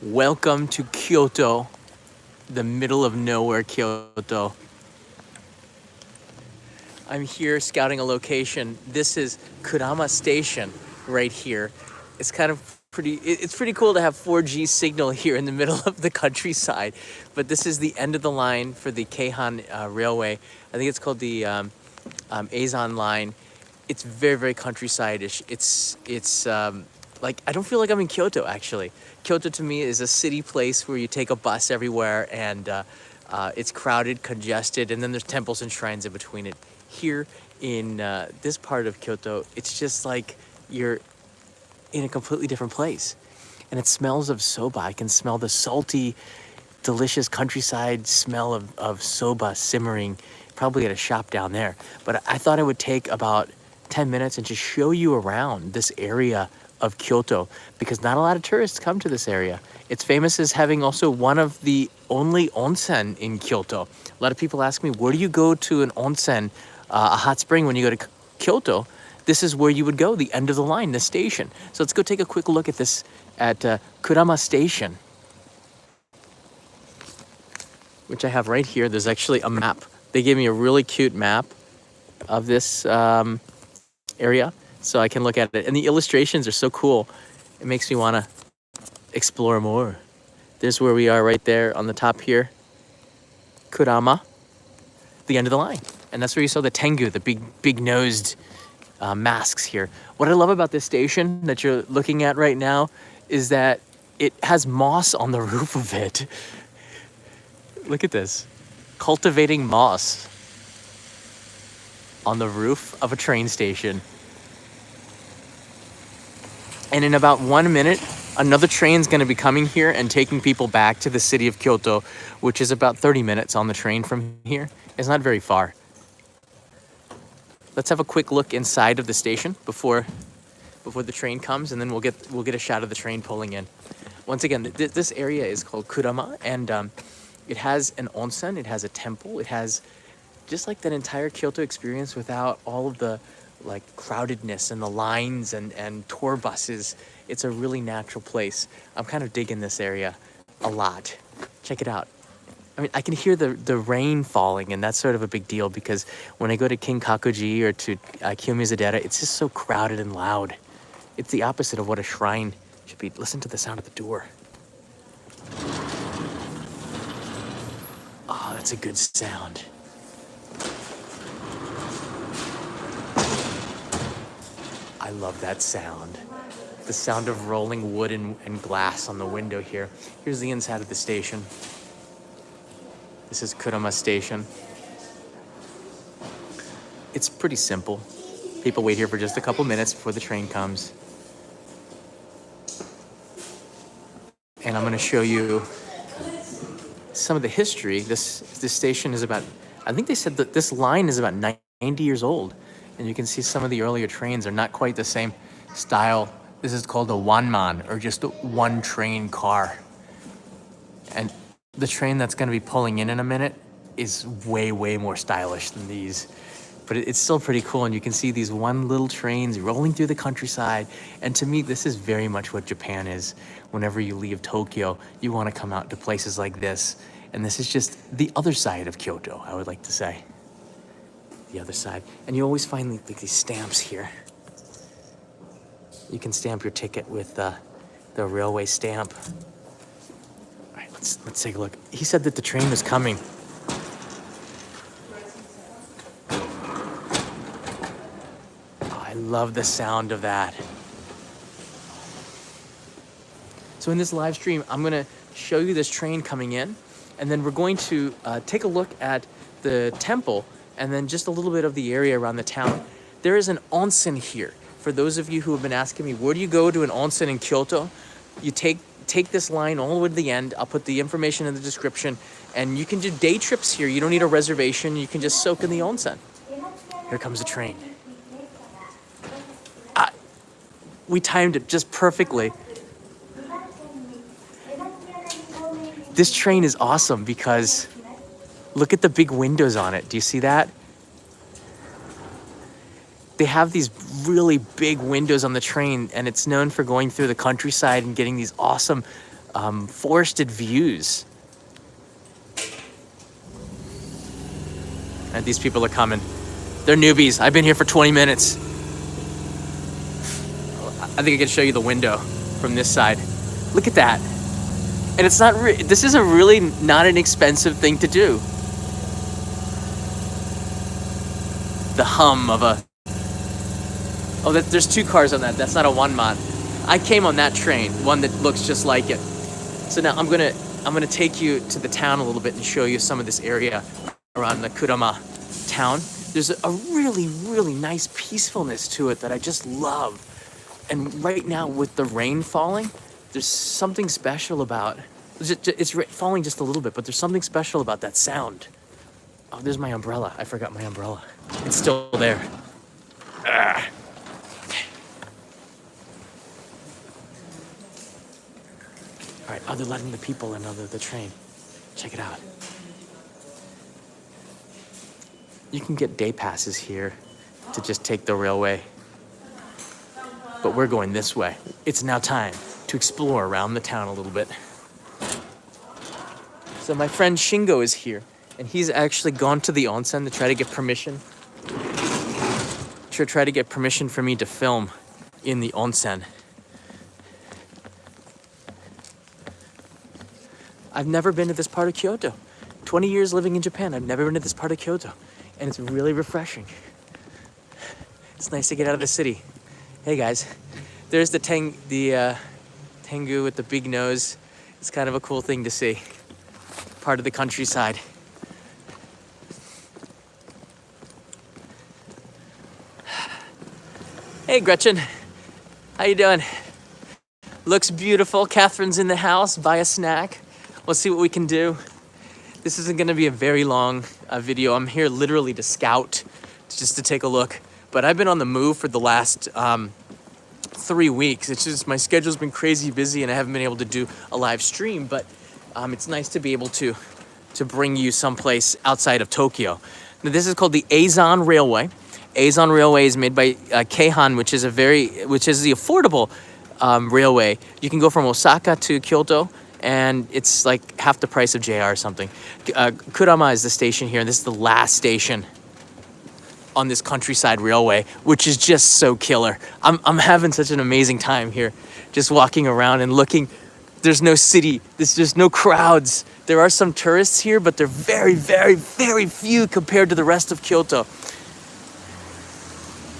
Welcome to Kyoto, the middle of nowhere Kyoto. I'm here scouting a location. This is Kurama Station right here. It's kind of it's pretty cool to have 4G signal here in the middle of the countryside. But this is the end of the line for the Keihan Railway. I think it's called the Eizan Line. It's very, very countryside-ish. It's like, I don't feel like I'm in Kyoto, actually. Kyoto to me is a city place where you take a bus everywhere and it's crowded, congested, and then there's temples and shrines in between it. Here in this part of Kyoto, it's just like you're in a completely different place. And it smells of soba. I can smell the salty, delicious countryside smell of soba simmering, probably at a shop down there. But I thought I would take about 10 minutes and just show you around this area of Kyoto, because not a lot of tourists come to this area. It's famous as having also one of the only onsen in Kyoto. A lot of people ask me, where do you go to an onsen, a hot spring, when you go to Kyoto? This is where you would go, the end of the line, the station. So let's go take a quick look at this at Kurama Station, which I have right here. There's actually a map. They gave me a really cute map of this area, so I can look at it. And the illustrations are so cool. It makes me want to explore more. There's where we are right there on the top here. Kurama, the end of the line. And that's where you saw the tengu, the big-nosed masks here. What I love about this station that you're looking at right now is that it has moss on the roof of it. Look at this. Cultivating moss on the roof of a train station. And in about 1 minute, another train's going to be coming here and taking people back to the city of Kyoto, which is about 30 minutes on the train from here. It's not very far. Let's have a quick look inside of the station before the train comes, and then we'll get a shot of the train pulling in. Once again, this area is called Kurama, and it has an onsen, it has a temple, it has just like that entire Kyoto experience without all of the like crowdedness and the lines and tour buses. It's a really natural place. I'm kind of digging this area a lot. Check it out. I mean, I can hear the rain falling, and that's sort of a big deal because when I go to Kinkakuji or to Kiyomizu-dera, it's just so crowded and loud. It's the opposite of what a shrine should be. Listen to the sound of the door. Oh, that's a good sound. I love that sound. The sound of rolling wood and glass on the window here. Here's the inside of the station. This is Kurama Station. It's pretty simple. People wait here for just a couple minutes before the train comes. And I'm going to show you some of the history. This station is about, I think they said that this line is about 90 years old. And you can see some of the earlier trains are not quite the same style. This is called a one-man, or just a one-train car. And the train that's going to be pulling in a minute is way, way more stylish than these. But it's still pretty cool, and you can see these one little trains rolling through the countryside. And to me, this is very much what Japan is. Whenever you leave Tokyo, you want to come out to places like this. And this is just the other side of Kyoto, I would like to say. The other side. And you always find like these stamps here. You can stamp your ticket with the railway stamp. All right, let's take a look. He said that the train was coming. Oh, I love the sound of that. So in this live stream, I'm going to show you this train coming in, and then we're going to take a look at the temple, and then just a little bit of the area around the town. There is an onsen here. For those of you who have been asking me, where do you go to an onsen in Kyoto? You take this line all the way to the end. I'll put the information in the description, and you can do day trips here. You don't need a reservation. You can just soak in the onsen. Here comes a train. We timed it just perfectly. This train is awesome because look at the big windows on it. Do you see that? They have these really big windows on the train, and it's known for going through the countryside and getting these awesome forested views. And these people are coming. They're newbies. I've been here for 20 minutes. I think I can show you the window from this side. Look at that. And it's not, this is a really not an expensive thing to do. The hum of a, oh, there's 2 cars on that. That's not a one-mot. I came on that train, one that looks just like it. So now I'm gonna take you to the town a little bit and show you some of this area around the Kurama town. There's a really, really nice peacefulness to it that I just love. And right now with the rain falling, there's something special about, it's falling just a little bit, but there's something special about that sound. Oh, there's my umbrella. I forgot my umbrella. It's still there. Ah. All right, they're letting the people in the train. Check it out. You can get day passes here to just take the railway. But we're going this way. It's now time to explore around the town a little bit. So my friend Shingo is here, and he's actually gone to the onsen to try to get permission. Try to get permission for me to film in the onsen. I've never been to this part of Kyoto. 20 years living in Japan, I've never been to this part of Kyoto. And it's really refreshing. It's nice to get out of the city. Hey guys, there's the tengu with the big nose. It's kind of a cool thing to see. Part of the countryside. Hey Gretchen, how you doing? Looks beautiful. Catherine's in the house. Buy a snack. We'll see what we can do. This isn't gonna be a very long video. I'm here literally to scout, just to take a look. But I've been on the move for the last 3 weeks. It's just my schedule's been crazy busy and I haven't been able to do a live stream, but it's nice to be able to bring you someplace outside of Tokyo. Now, this is called the Eizan Railway. Eizan Railway is made by Keihan, which is the affordable railway. You can go from Osaka to Kyoto, and it's like half the price of JR or something. Kurama is the station here, and this is the last station on this countryside railway, which is just so killer. I'm having such an amazing time here, just walking around and looking. There's no city, there's just no crowds. There are some tourists here, but they're very, very, very few compared to the rest of Kyoto.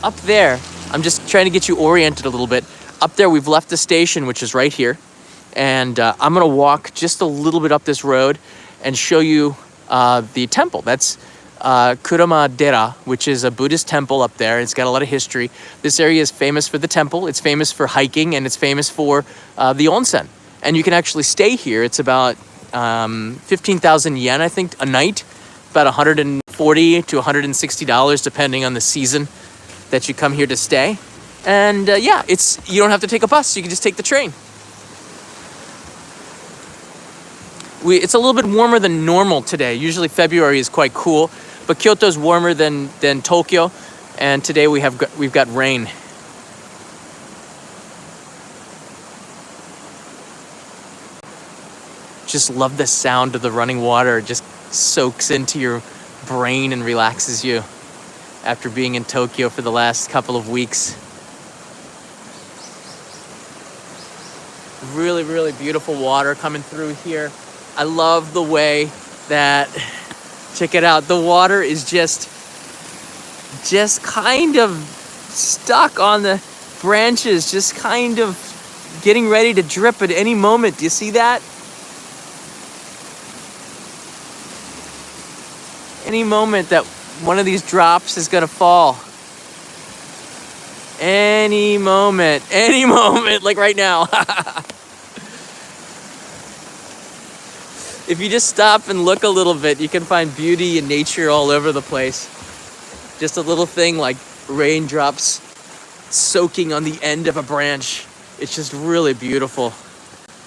Up there, I'm just trying to get you oriented a little bit. Up there, we've left the station, which is right here. And I'm gonna walk just a little bit up this road and show you the temple. That's Kurama Dera, which is a Buddhist temple up there. It's got a lot of history. This area is famous for the temple. It's famous for hiking, and it's famous for the onsen. And you can actually stay here. It's about 15,000 yen, I think, a night. About $140 to $160, depending on the season that you come here to stay. And yeah, you don't have to take a bus. You can just take the train. It's a little bit warmer than normal today. Usually February is quite cool, but Kyoto's warmer than Tokyo, and today we've got rain. Just love the sound of the running water. It just soaks into your brain and relaxes you after being in Tokyo for the last couple of weeks. Really, really beautiful water coming through here. I love the way that, check it out, the water is just kind of stuck on the branches, just kind of getting ready to drip at any moment. Do you see that? Any moment that one of these drops is gonna fall. Any moment, like right now. If you just stop and look a little bit, you can find beauty and nature all over the place. Just a little thing like raindrops soaking on the end of a branch. It's just really beautiful.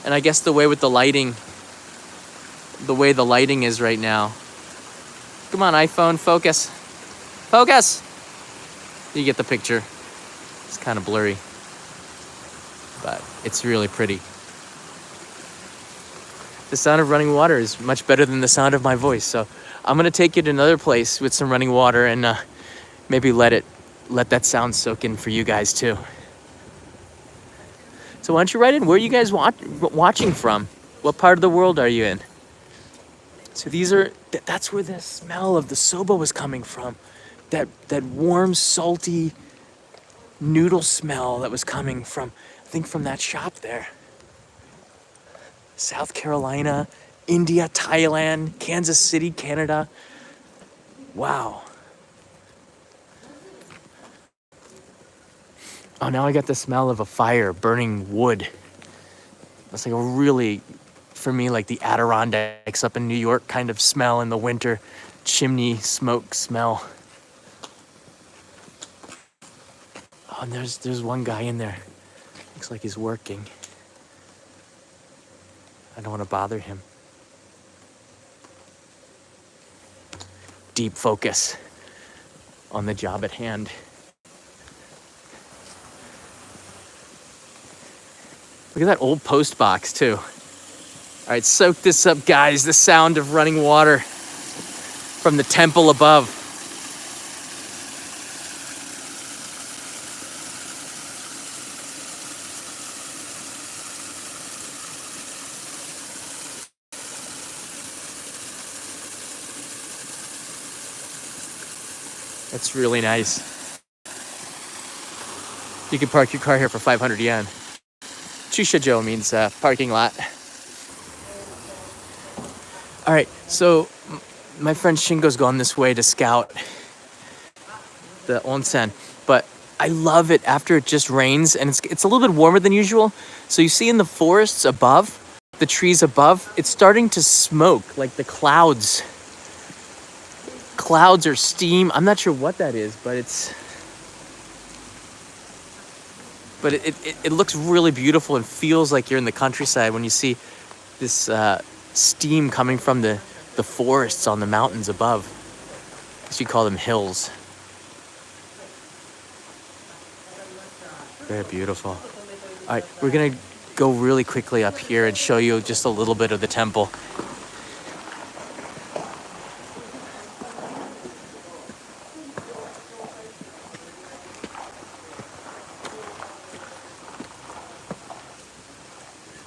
And I guess the way the lighting is right now. Come on, iPhone, focus. Focus! You get the picture. It's kind of blurry, but it's really pretty. the sound of running water is much better than the sound of my voice. So I'm gonna take you to another place with some running water and maybe let that sound soak in for you guys too. So why don't you write in, where are you guys watching from? What part of the world are you in? So that's where the smell of the soba was coming from. That warm, salty noodle smell that was coming from, I think, from that shop there. South Carolina, India, Thailand, Kansas City, Canada. Wow. Oh, now I got the smell of a fire burning wood. That's like a really, for me, like the Adirondacks up in New York kind of smell in the winter. Chimney smoke smell. Oh, and there's one guy in there. Looks like he's working. I don't want to bother him. Deep focus on the job at hand. Look at that old post box too. All right, soak this up, guys. The sound of running water from the temple above. That's really nice. You can park your car here for 500 yen. Chushajo means parking lot. All right, so my friend Shingo's gone this way to scout the onsen, but I love it after it just rains and it's a little bit warmer than usual. So you see in the forests above, the trees above, it's starting to smoke, like the clouds or steam. I'm not sure what that is, but it looks really beautiful and feels like you're in the countryside when you see this steam coming from the forests on the mountains above. I guess you call them hills. Very beautiful. All right, we're gonna go really quickly up here and show you just a little bit of the temple.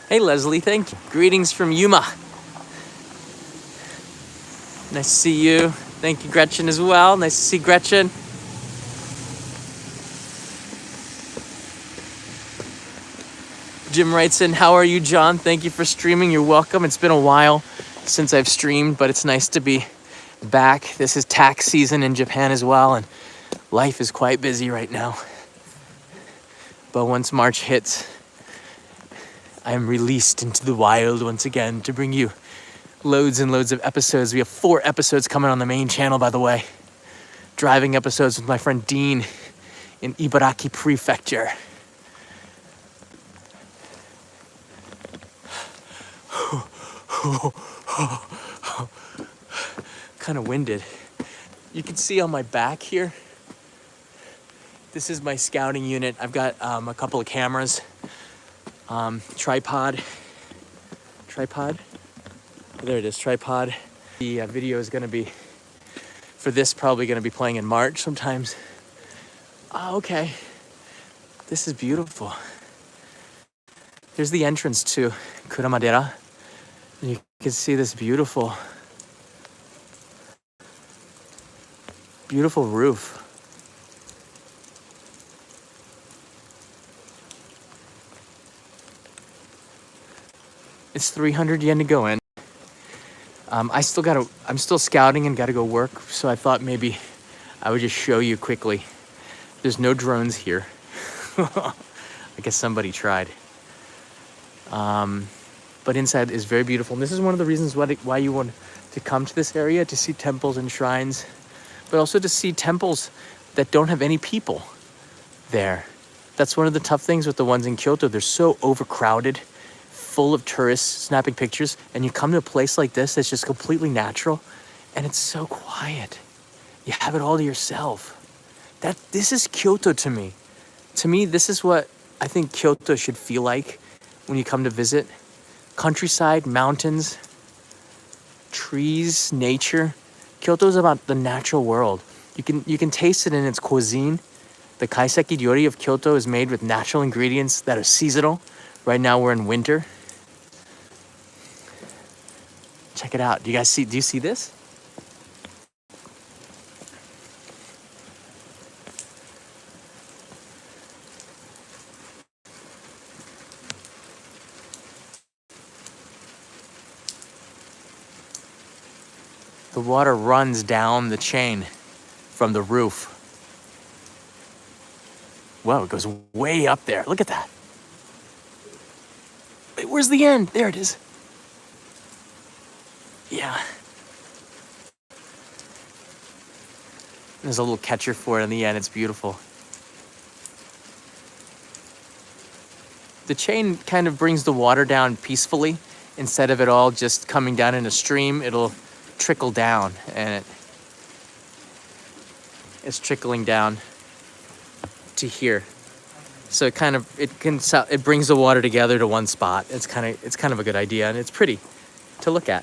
Hey, Leslie, thank you. Greetings from Yuma. Nice to see you. Thank you, Gretchen, as well. Nice to see Gretchen. Jim writes in, how are you, John? Thank you for streaming. You're welcome. It's been a while since I've streamed, but it's nice to be back. This is tax season in Japan as well, and life is quite busy right now. But once March hits, I am released into the wild once again to bring you loads and loads of episodes. We have 4 episodes coming on the main channel, by the way. Driving episodes with my friend Dean in Ibaraki Prefecture. Kind of winded. You can see on my back here, this is my scouting unit. I've got a couple of cameras. Tripod. There it is, tripod. The video is gonna be, for this, probably gonna be playing in March sometimes. Oh, okay. This is beautiful. Here's the entrance to Kurama Dera. And you can see this beautiful roof. It's 300 yen to go in. I'm still scouting and gotta go work, so I thought maybe I would just show you quickly. There's no drones here. I guess somebody tried. But inside is very beautiful. And this is one of the reasons why you want to come to this area, to see temples and shrines, but also to see temples that don't have any people there. That's one of the tough things with the ones in Kyoto. They're so overcrowded, full of tourists snapping pictures, and you come to a place like this that's just completely natural, and it's so quiet. You have it all to yourself. This is Kyoto to me. To me, this is what I think Kyoto should feel like when you come to visit. Countryside, mountains, trees, nature. Kyoto is about the natural world. You can taste it in its cuisine. The kaiseki ryori of Kyoto is made with natural ingredients that are seasonal. Right now we're in winter. Check it out. Do you see this? The water runs down the chain from the roof. Whoa, it goes way up there. Look at that. Wait, where's the end? There it is. Yeah. There's a little catcher for it in the end. It's beautiful. The chain kind of brings the water down peacefully. Instead of it all just coming down in a stream, it'll trickle down, and it's trickling down to here. So it brings the water together to one spot. It's kind of a good idea, and it's pretty to look at.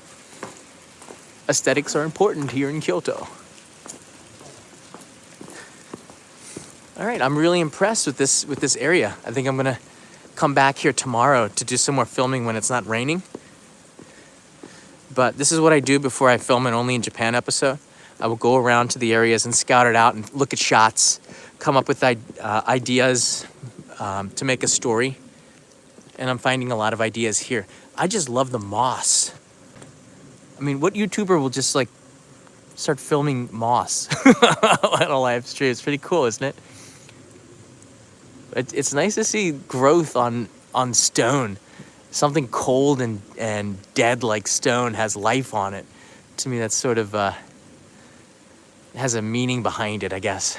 Aesthetics are important here in Kyoto. All right, I'm really impressed with this area. I think I'm gonna come back here tomorrow to do some more filming when it's not raining. But this is what I do before I film an Only in Japan episode. I will go around to the areas and scout it out and look at shots, come up with ideas to make a story. And I'm finding a lot of ideas here. I just love the moss. I mean, what YouTuber will just like start filming moss on a live stream? It's pretty cool, isn't it? It's nice to see growth on stone. Something cold and dead like stone has life on it. To me, that's sort of has a meaning behind it, I guess.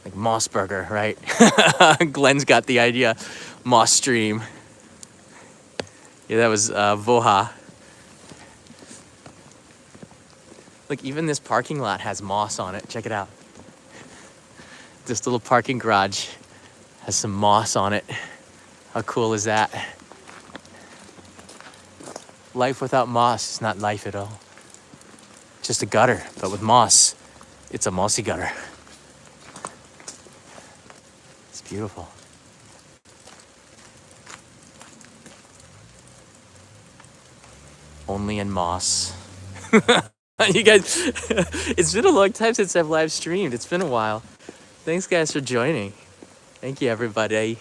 Like Mossburger, right? Glenn's got the idea. Moss Stream. Yeah, that was Voha. Look, even this parking lot has moss on it. Check it out. This little parking garage has some moss on it. How cool is that? Life without moss is not life at all. Just a gutter, but with moss, it's a mossy gutter. It's beautiful. Only in moss. You guys, it's been a long time since I've live streamed. It's been a while. Thanks guys for joining. Thank you everybody.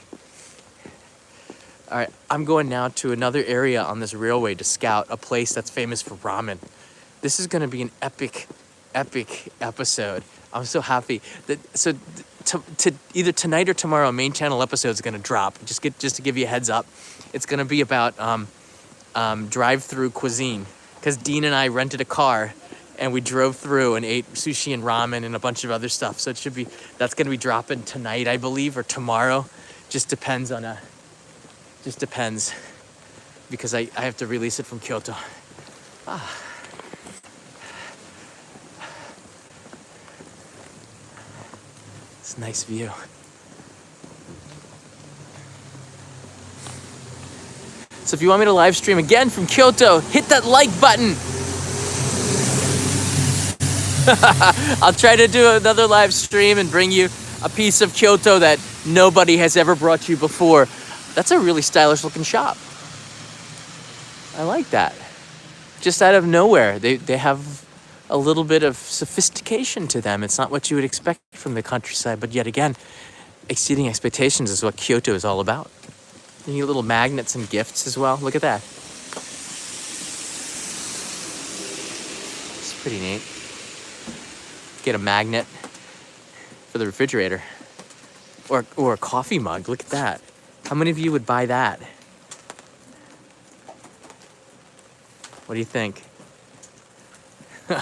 All right, I'm going now to another area on this railway to scout a place that's famous for ramen. This is going to be an epic episode. I'm so happy that to either tonight or tomorrow, a main channel episode is going to drop. Just to give you a heads up, it's going to be about drive-through cuisine, because Dean and I rented a car and we drove through and ate sushi and ramen and a bunch of other stuff. So that's going to be dropping tonight, I believe, or tomorrow. Just depends, because I have to release it from Kyoto. It's a nice view. So if you want me to live stream again from Kyoto, hit that like button. I'll try to do another live stream and bring you a piece of Kyoto that nobody has ever brought you before. That's a really stylish looking shop. I like that. Just out of nowhere, they have a little bit of sophistication to them. It's not what you would expect from the countryside, but yet again, exceeding expectations is what Kyoto is all about. You get little magnets and gifts as well. Look at that. It's pretty neat. Get a magnet for the refrigerator. Or a coffee mug. Look at that. How many of you would buy that? What do you think? All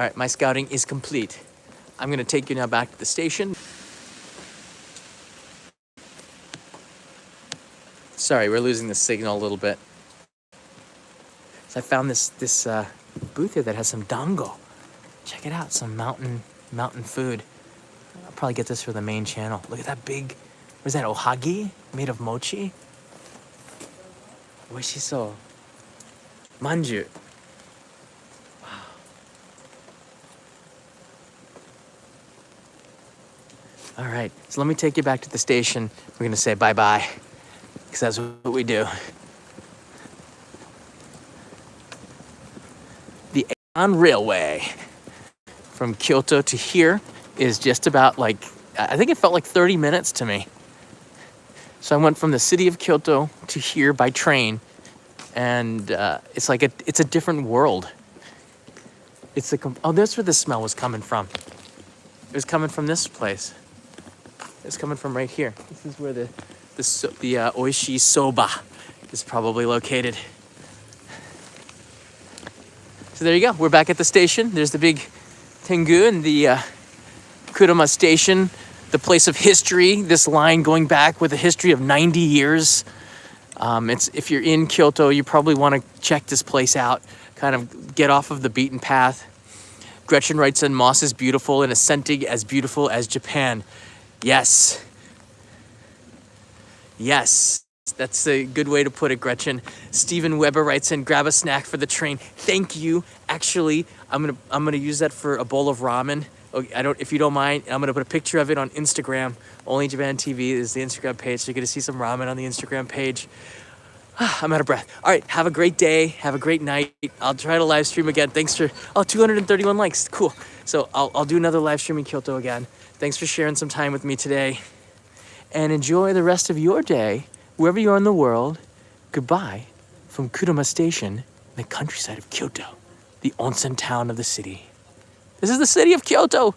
right, my scouting is complete. I'm going to take you now back to the station. Sorry, we're losing the signal a little bit. So I found this booth here that has some dango. Check it out, some mountain food. I'll probably get this for the main channel. Look at that big Was that ohagi made of mochi? Oishiso. Manju. All right, so let me take you back to the station. We're gonna say bye-bye, because that's what we do. The Eizan Railway from Kyoto to here is just about like, I think it felt like 30 minutes to me. So I went from the city of Kyoto to here by train, and it's like it's a different world. It's the, oh, that's where the smell was coming from. It was coming from this place. It's coming from right here. This is where the oishi soba is probably located. So there you go. We're back at the station. There's the big Tengu and the Kurama Station, the place of history. This line going back with a history of 90 years. If you're in Kyoto, you probably want to check this place out. Kind of get off of the beaten path. Gretchen writes in, Moss is beautiful and ascending as beautiful as Japan. Yes. Yes. That's a good way to put it, Gretchen. Stephen Weber writes in, grab a snack for the train. Thank you. Actually, I'm gonna use that for a bowl of ramen. If you don't mind, I'm gonna put a picture of it on Instagram. Only Japan TV is the Instagram page, so you're gonna see some ramen on the Instagram page. I'm out of breath. All right, have a great day. Have a great night. I'll try to live stream again. Thanks for 231 likes. Cool. So I'll do another live stream in Kyoto again. Thanks for sharing some time with me today. And enjoy the rest of your day, wherever you are in the world. Goodbye from Kurama Station in the countryside of Kyoto, the onsen town of the city. This is the city of Kyoto.